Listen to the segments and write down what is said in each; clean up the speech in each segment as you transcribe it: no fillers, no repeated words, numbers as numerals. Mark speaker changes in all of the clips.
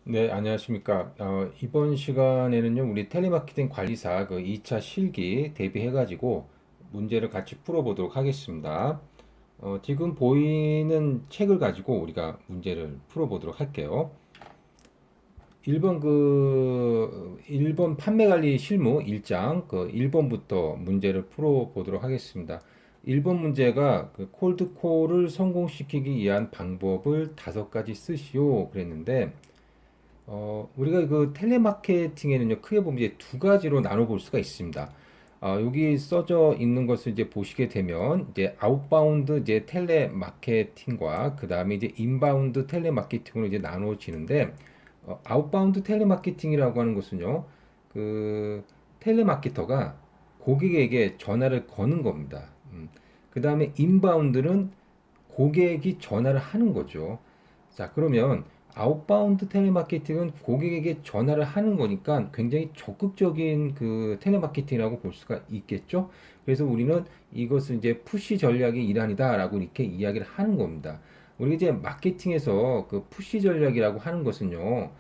Speaker 1: 네, 안녕하십니까. 이번 시간에는요, 우리 텔레마케팅 관리사 그 2차 실기 대비해가지고 문제를 같이 풀어보도록 하겠습니다. 지금 보이는 책을 가지고 우리가 문제를 풀어보도록 할게요. 1번 판매 관리 실무 1장 그 1번부터 문제를 풀어보도록 하겠습니다. 1번 문제가 그 콜드콜을 성공시키기 위한 방법을 5가지 쓰시오 그랬는데 우리가 그 텔레마케팅에는요, 크게 보면 이제 두 가지로 나눠볼 수가 있습니다. 여기 써져 있는 것을 이제 보시게 되면, 이제 아웃바운드 이제 텔레마케팅과 그 다음에 이제 인바운드 텔레마케팅으로 이제 나눠지는데, 아웃바운드 텔레마케팅이라고 하는 것은요, 그 텔레마케터가 고객에게 전화를 거는 겁니다. 그 다음에 인바운드는 고객이 전화를 하는 거죠. 자, 그러면 아웃바운드 텔레마케팅은 고객에게 전화를 하는 거니까 굉장히 적극적인 그 텔레마케팅이라고 볼 수가 있겠죠. 그래서 우리는 이것을 이제 푸시 전략의 일환이다라고 이렇게 이야기를 하는 겁니다. 우리 이제 마케팅에서 그 푸시 전략이라고 하는 것은요,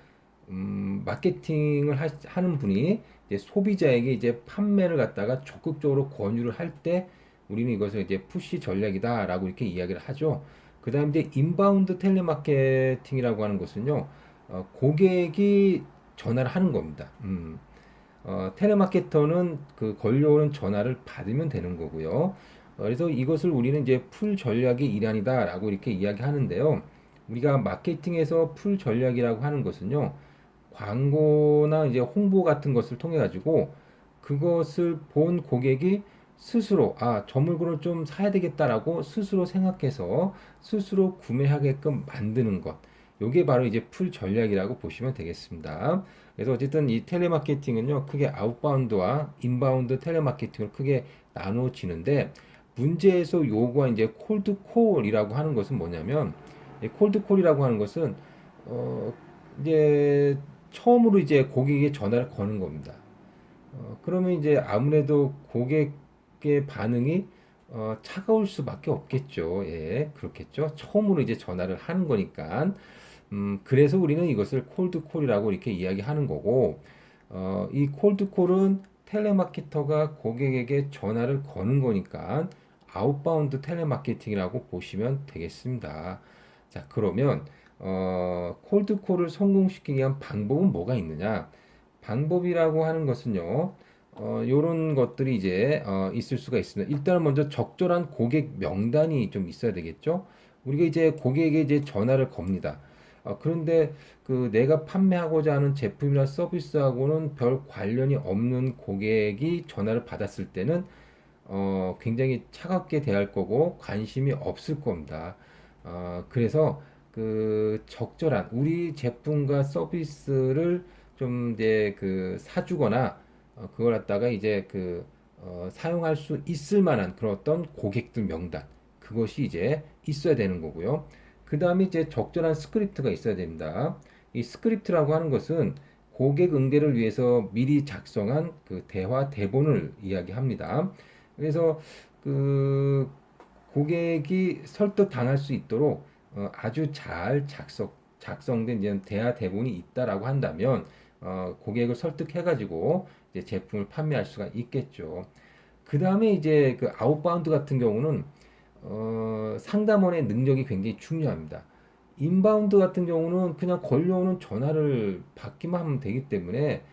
Speaker 1: 마케팅을 하는 분이 이제 소비자에게 이제 판매를 갖다가 적극적으로 권유를 할 때 우리는 이것을 이제 푸시 전략이다라고 이렇게 이야기를 하죠. 그 다음에 이제 인바운드 텔레마케팅이라고 하는 것은요, 고객이 전화를 하는 겁니다. 텔레마케터는 그 걸려오는 전화를 받으면 되는 거고요. 그래서 이것을 우리는 이제 풀 전략의 일환이다라고 이렇게 이야기하는데요. 우리가 마케팅에서 풀 전략이라고 하는 것은요, 광고나 이제 홍보 같은 것을 통해 가지고 그것을 본 고객이 스스로 저 물건을 좀 사야 되겠다라고 스스로 생각해서 스스로 구매하게끔 만드는 것. 요게 바로 이제 풀 전략이라고 보시면 되겠습니다. 그래서 어쨌든 이 텔레마케팅은요, 크게 아웃바운드와 인바운드 텔레마케팅을 크게 나누어지는데, 문제에서 요구한 이제 콜드콜이라고 하는 것은 뭐냐면, 이 콜드콜이라고 하는 것은 어, 이제 처음으로 이제 고객에게 전화를 거는 겁니다. 그러면 이제 아무래도 고객의 반응이 차가울 수밖에 없겠죠. 예, 그렇겠죠. 처음으로 이제 전화를 하는 거니까. 그래서 우리는 이것을 콜드콜이라고 이렇게 이야기하는 거고, 이 콜드콜은 텔레마케터가 고객에게 전화를 거는 거니까 아웃바운드 텔레마케팅이라고 보시면 되겠습니다. 자, 그러면 콜드콜을 성공시키기 위한 방법은 뭐가 있느냐? 방법이라고 하는 것은요, 요런 것들이 이제 있을 수가 있습니다. 일단은 먼저 적절한 고객 명단이 좀 있어야 되겠죠? 우리가 이제 고객에게 이제 전화를 겁니다. 그런데 그 내가 판매하고자 하는 제품이나 서비스하고는 별 관련이 없는 고객이 전화를 받았을 때는 굉장히 차갑게 대할 거고 관심이 없을 겁니다. 그래서 그 적절한 우리 제품과 서비스를 좀 이제 그 사주거나 그걸 갖다가 이제 그 사용할 수 있을 만한 그런 어떤 고객들 명단 그것이 이제 있어야 되는 거고요. 그 다음에 이제 적절한 스크립트가 있어야 됩니다. 이 스크립트라고 하는 것은 고객 응대를 위해서 미리 작성한 그 대화 대본을 이야기합니다. 그래서 그 고객이 설득 당할 수 있도록 아주 잘 작성된 이제 대화 대본이 있다라고 한다면 고객을 설득해 가지고 이제 제품을 판매할 수가 있겠죠. 그 다음에 이제 그 아웃바운드 같은 경우는 상담원의 능력이 굉장히 중요합니다. 인바운드 같은 경우는 그냥 걸려오는 전화를 받기만 하면 되기 때문에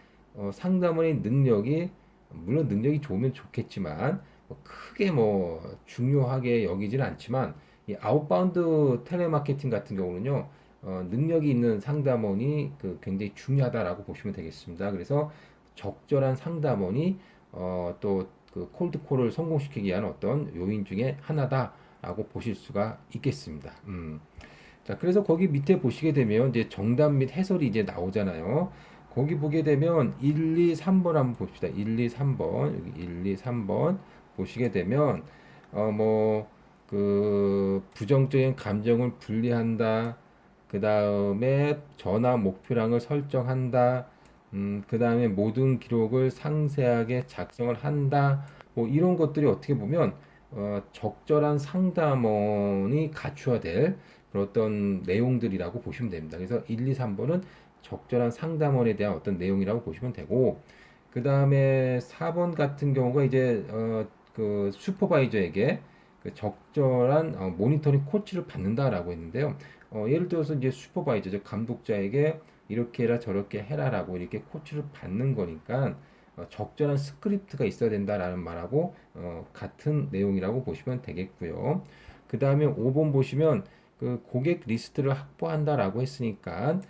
Speaker 1: 상담원의 능력이 물론 능력이 좋으면 좋겠지만 크게 뭐 중요하게 여기지는 않지만 이 아웃바운드 텔레마케팅 같은 경우는요 능력이 있는 상담원이 그 굉장히 중요하다라고 보시면 되겠습니다. 그래서 적절한 상담원이 또 그 콜드콜을 성공시키기 위한 어떤 요인 중에 하나다라고 보실 수가 있겠습니다. 자, 그래서 거기 밑에 보시게 되면 이제 정답 및 해설이 이제 나오잖아요. 거기 보게 되면 1, 2, 3번 한번 봅시다. 1, 2, 3번. 여기 1, 2, 3번 보시게 되면 뭐 그 부정적인 감정을 분리한다. 그다음에 전화 목표량을 설정한다. 그다음에 모든 기록을 상세하게 작성을 한다. 뭐 이런 것들이 어떻게 보면 적절한 상담원이 갖춰야 될 그런 어떤 내용들이라고 보시면 됩니다. 그래서 1, 2, 3번은 적절한 상담원에 대한 어떤 내용이라고 보시면 되고, 그 다음에 4번 같은 경우가 이제 그 슈퍼바이저에게 그 적절한 모니터링 코치를 받는다라고 했는데요. 예를 들어서 이제 슈퍼바이저, 즉 감독자에게 이렇게 해라 저렇게 해라라고 이렇게 코치를 받는 거니까 적절한 스크립트가 있어야 된다라는 말하고 같은 내용이라고 보시면 되겠고요. 그 다음에 5번 보시면 그 고객 리스트를 확보한다라고 했으니까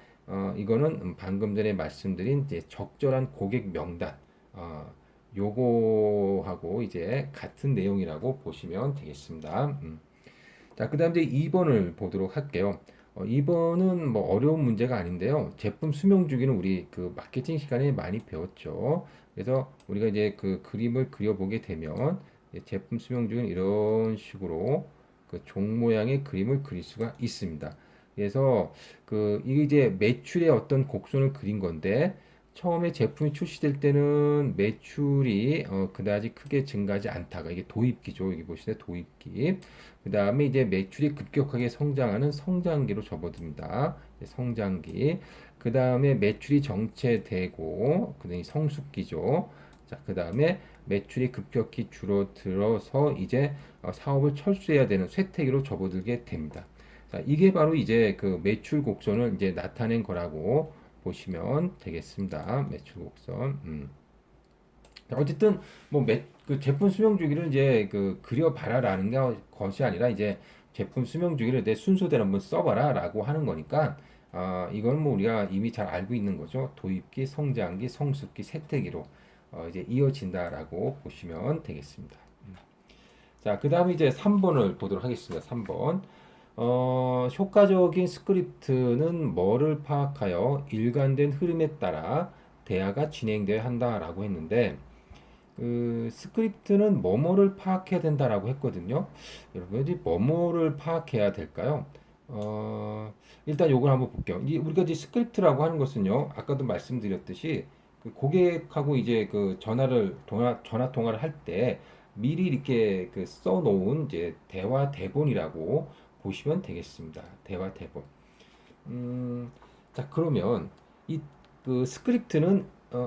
Speaker 1: 이거는 방금 전에 말씀드린 이제 적절한 고객 명단 요거하고 이제 같은 내용이라고 보시면 되겠습니다. 자, 그다음 이제 2번을 보도록 할게요. 2번은 뭐 어려운 문제가 아닌데요. 제품 수명 주기는 우리 그 마케팅 시간에 많이 배웠죠. 그래서 우리가 이제 그 그림을 그려보게 되면 제품 수명 주기는 이런 식으로 그 종 모양의 그림을 그릴 수가 있습니다. 그래서 그 이게 이제 매출의 어떤 곡선을 그린 건데 처음에 제품이 출시될 때는 매출이 그다지 크게 증가하지 않다가 이게 도입기죠. 여기 보시면 도입기. 그 다음에 이제 매출이 급격하게 성장하는 성장기로 접어듭니다. 성장기. 그 다음에 매출이 정체되고, 그다음에 성숙기죠. 자, 그 다음에 매출이 급격히 줄어들어서 이제 사업을 철수해야 되는 쇠퇴기로 접어들게 됩니다. 자, 이게 바로 이제 그 매출 곡선을 이제 나타낸 거라고 보시면 되겠습니다. 매출 곡선. 어쨌든 그 제품 수명 주기를 이제 그 그려봐라라는 것이 아니라 이제 제품 수명 주기를 내 순서대로 한번 써봐라라고 하는 거니까 이건 뭐 우리가 이미 잘 알고 있는 거죠. 도입기, 성장기, 성숙기, 쇠퇴기로 이제 이어진다라고 보시면 되겠습니다. 자, 그 다음에 이제 3번을 보도록 하겠습니다. 3번. 효과적인 스크립트는 뭐를 파악하여 일관된 흐름에 따라 대화가 진행되어야 한다라고 했는데 그 스크립트는 뭐뭐를 파악해야 된다라고 했거든요. 여러분, 이 뭐뭐를 파악해야 될까요? 일단 요걸 한번 볼게요. 우리가 이제 스크립트라고 하는 것은요, 아까도 말씀드렸듯이 그 고객하고 이제 그 전화 통화를 할 때 미리 이렇게 그 써놓은 이제 대화 대본이라고 보시면 되겠습니다. 대화 대본. 자, 그러면 이 그 스크립트는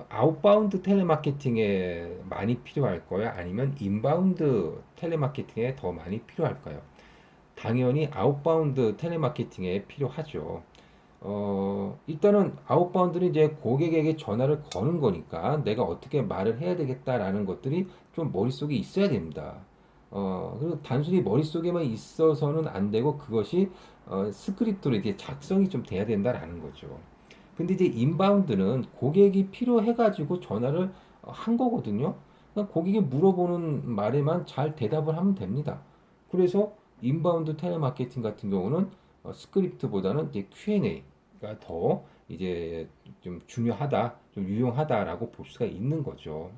Speaker 1: 아웃바운드 텔레마케팅에 많이 필요할까요? 아니면 인바운드 텔레마케팅에 더 많이 필요할까요? 당연히 아웃바운드 텔레마케팅에 필요하죠. 일단은 아웃바운드는 이제 고객에게 전화를 거는 거니까 내가 어떻게 말을 해야 되겠다라는 것들이 좀 머릿속에 있어야 됩니다. 그리고 단순히 머릿속에만 있어서는 안 되고 그것이 스크립트로 이제 작성이 좀 돼야 된다라는 거죠. 근데 이제 인바운드는 고객이 필요해가지고 전화를 한 거거든요. 그러니까 고객이 물어보는 말에만 잘 대답을 하면 됩니다. 그래서 인바운드 텔레마케팅 같은 경우는 스크립트보다는 이제 Q&A가 더 이제 좀 중요하다, 좀 유용하다라고 볼 수가 있는 거죠.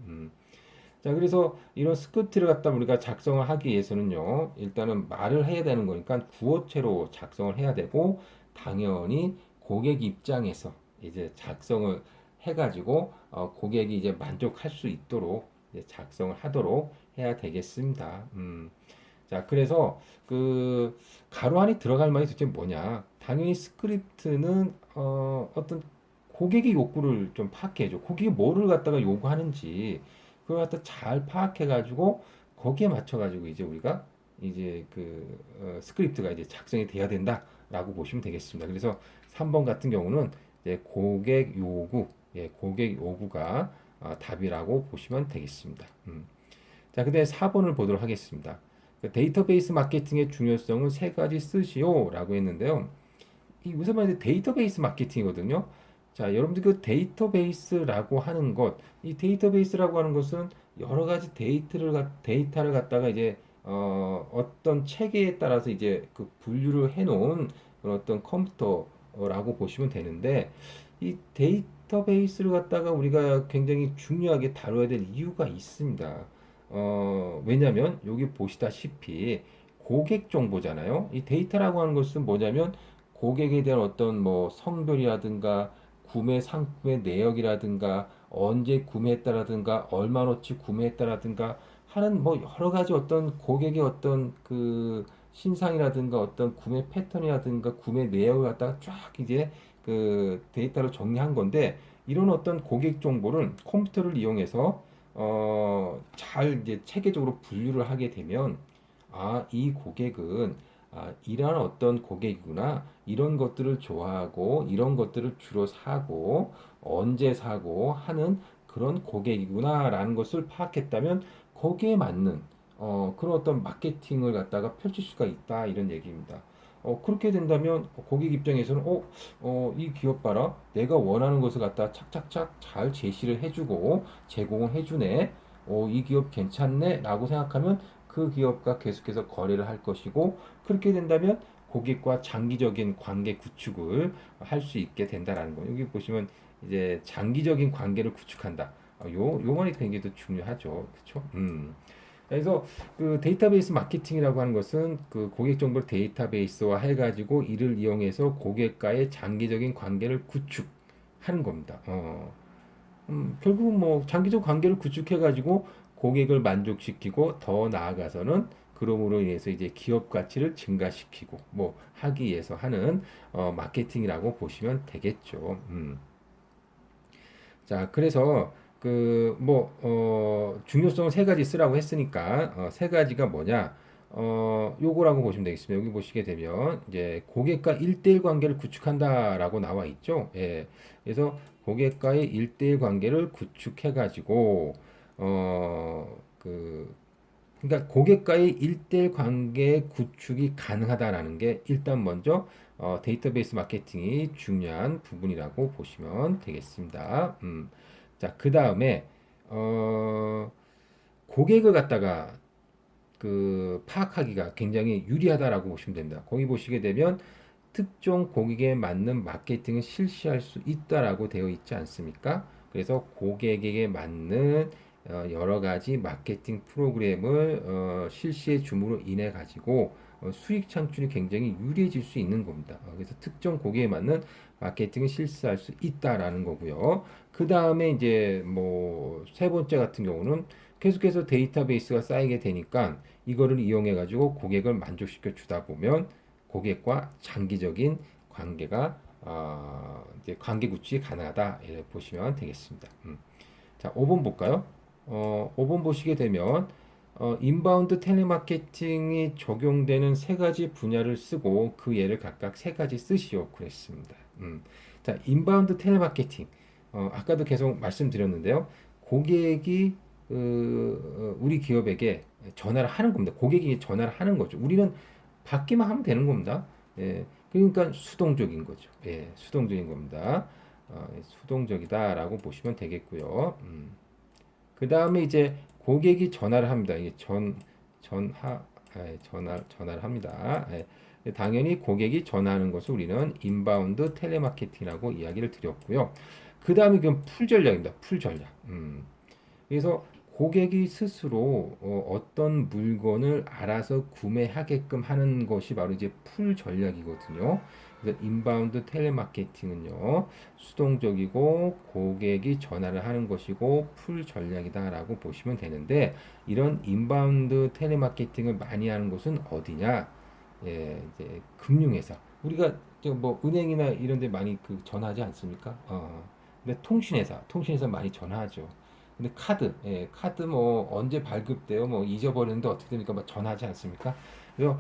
Speaker 1: 자, 그래서 이런 스크립트를 갖다 우리가 작성을 하기 위해서는요, 일단은 말을 해야 되는 거니까 구어체로 작성을 해야 되고, 당연히 고객 입장에서 이제 작성을 해가지고, 고객이 이제 만족할 수 있도록 이제 작성을 하도록 해야 되겠습니다. 자, 그래서 그 가로 안에 들어갈 말이 도대체 뭐냐? 당연히 스크립트는 어떤 고객의 욕구를 좀 파악해줘. 고객이 뭐를 갖다가 요구하는지 그걸 갖다 잘 파악해가지고 거기에 맞춰가지고 이제 우리가 이제 그 스크립트가 이제 작성이 돼야 된다라고 보시면 되겠습니다. 그래서 3번 같은 경우는 이제 고객 요구, 고객 요구가 답이라고 보시면 되겠습니다. 자, 그다음에 4번을 보도록 하겠습니다. 그 데이터베이스 마케팅의 중요성은 세 가지 쓰시오라고 했는데요. 이 무슨 말인지 데이터베이스 마케팅이거든요. 자, 여러분들 그 데이터베이스라고 하는 것, 이 데이터베이스라고 하는 것은 여러 가지 데이터를 갖다가 이제 어떤 체계에 따라서 이제 그 분류를 해놓은 그런 어떤 컴퓨터라고 보시면 되는데 이 데이터베이스를 갖다가 우리가 굉장히 중요하게 다뤄야 될 이유가 있습니다. 왜냐면 여기 보시다시피 고객 정보잖아요. 이 데이터라고 하는 것은 뭐냐면 고객에 대한 어떤 뭐 성별이라든가 구매 상품의 내역이라든가 언제 구매했다라든가 얼마어치 구매했다라든가 하는 뭐 여러 가지 어떤 고객의 어떤 그 신상이라든가 어떤 구매 패턴이라든가 구매 내역을 갖다가 쫙 이제 그 데이터로 정리한 건데 이런 어떤 고객 정보를 컴퓨터를 이용해서 잘 이제 체계적으로 분류를 하게 되면 이 고객은 이러한 어떤 고객이구나. 이런 것들을 좋아하고 이런 것들을 주로 사고 언제 사고 하는 그런 고객이구나라는 것을 파악했다면 거기에 맞는 그런 어떤 마케팅을 갖다가 펼칠 수가 있다 이런 얘기입니다. 그렇게 된다면 고객 입장에서는 이 기업 봐라. 내가 원하는 것을 갖다 착착착 잘 제시를 해주고 제공을 해주네. 이 기업 괜찮네. 라고 생각하면 그 기업과 계속해서 거래를 할 것이고 그렇게 된다면 고객과 장기적인 관계 구축을 할 수 있게 된다라는 거. 여기 보시면 이제 장기적인 관계를 구축한다. 요 말이 굉장히 더 중요하죠. 그렇죠? 그래서 그 데이터베이스 마케팅이라고 하는 것은 그 고객 정보를 데이터베이스화 해가지고 이를 이용해서 고객과의 장기적인 관계를 구축하는 겁니다. 결국은 뭐 장기적 관계를 구축해가지고 고객을 만족시키고 더 나아가서는 그럼으로 인해서 이제 기업 가치를 증가시키고 뭐 하기 위해서 하는 마케팅이라고 보시면 되겠죠. 자, 그래서 그 뭐 중요성을 세 가지 쓰라고 했으니까 세 가지가 뭐냐? 요거라고 보시면 되겠습니다. 여기 보시게 되면 이제 고객과 1대1 관계를 구축한다라고 나와 있죠. 예. 그래서 고객과의 1대1 관계를 구축해 가지고 그 그러니까 고객과의 1대1 관계 구축이 가능하다라는 게 일단 먼저 데이터베이스 마케팅이 중요한 부분이라고 보시면 되겠습니다. 자, 그 다음에 고객을 갖다가 그 파악하기가 굉장히 유리하다라고 보시면 됩니다. 거기 보시게 되면 특정 고객에 맞는 마케팅을 실시할 수 있다라고 되어 있지 않습니까? 그래서 고객에게 맞는 여러 가지 마케팅 프로그램을 실시해 줌으로 인해 가지고 수익 창출이 굉장히 유리해질 수 있는 겁니다. 그래서 특정 고객에 맞는 마케팅을 실시할 수 있다라는 거고요. 그 다음에 이제 뭐 세 번째 같은 경우는 계속해서 데이터베이스가 쌓이게 되니까 이거를 이용해 가지고 고객을 만족시켜 주다 보면 고객과 장기적인 관계가 이제 관계 구축이 가능하다 이렇게 보시면 되겠습니다. 자, 5번 볼까요? 5번 보시게 되면 인바운드 텔레마케팅이 적용되는 세 가지 분야를 쓰고 그 예를 각각 세 가지 쓰시오 그랬습니다. 자, 인바운드 텔레마케팅 아까도 계속 말씀드렸는데요. 고객이 우리 기업에게 전화를 하는 겁니다. 고객이 전화를 하는 거죠. 우리는 받기만 하면 되는 겁니다. 예, 그러니까 수동적인 거죠. 예, 수동적인 겁니다. 수동적이다라고 보시면 되겠고요. 그 다음에 이제 고객이 전화를 합니다. 이게 전화를 합니다. 당연히 고객이 전화하는 것을 우리는 인바운드 텔레마케팅이라고 이야기를 드렸고요. 그 다음에 그건 풀 전략입니다. 풀 전략. 그래서 고객이 스스로 어떤 물건을 알아서 구매하게끔 하는 것이 바로 이제 풀 전략이거든요. 그래서 인바운드 텔레마케팅은요, 수동적이고 고객이 전화를 하는 것이고 풀 전략이다라고 보시면 되는데, 이런 인바운드 텔레마케팅을 많이 하는 곳은 어디냐? 예, 이제 금융회사. 우리가 뭐 은행이나 이런 데 많이 그 전화하지 않습니까? 근데 통신회사 많이 전화하죠. 근데 카드 뭐 언제 발급돼요? 뭐 잊어버리는데 어떻게 됩니까? 막 전화하지 않습니까? 그래서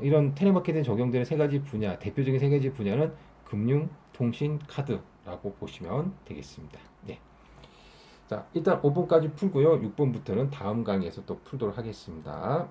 Speaker 1: 이런 텔레마케팅 적용되는 세 가지 분야, 대표적인 세 가지 분야는 금융, 통신, 카드라고 보시면 되겠습니다. 네. 자, 일단 5번까지 풀고요. 6번부터는 다음 강의에서 또 풀도록 하겠습니다.